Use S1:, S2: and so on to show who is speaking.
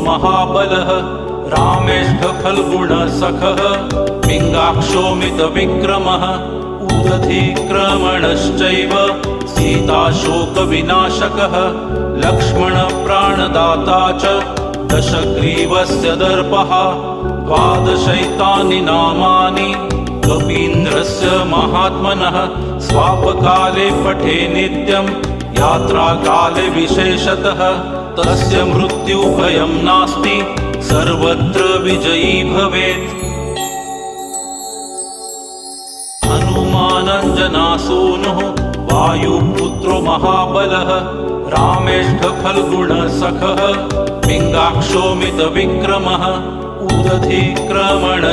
S1: महाबलः रामेष्ठ फल्गुणसखः पिङ्गाक्षोमितविक्रमः उदधिक्रमणश्चैव सीताशोकविनाशकः लक्ष्मणप्राणदाता च दशग्रीवस्य दर्पः द्वादशैतानि नामानि कपीन्द्रस्य महात्मनः स्वापकाले पठे नित्यं यात्राकाले विशेषतः तस्य मृत्युभयं नास्ति सर्वत्र विजयी भवेत्। हनुमानञ्जनासूनुः वायुपुत्रो महाबलः रामेष्ठ फल्गुणसखः पिङ्गाक्षोमितविक्रमः उदधिक्रमणश्च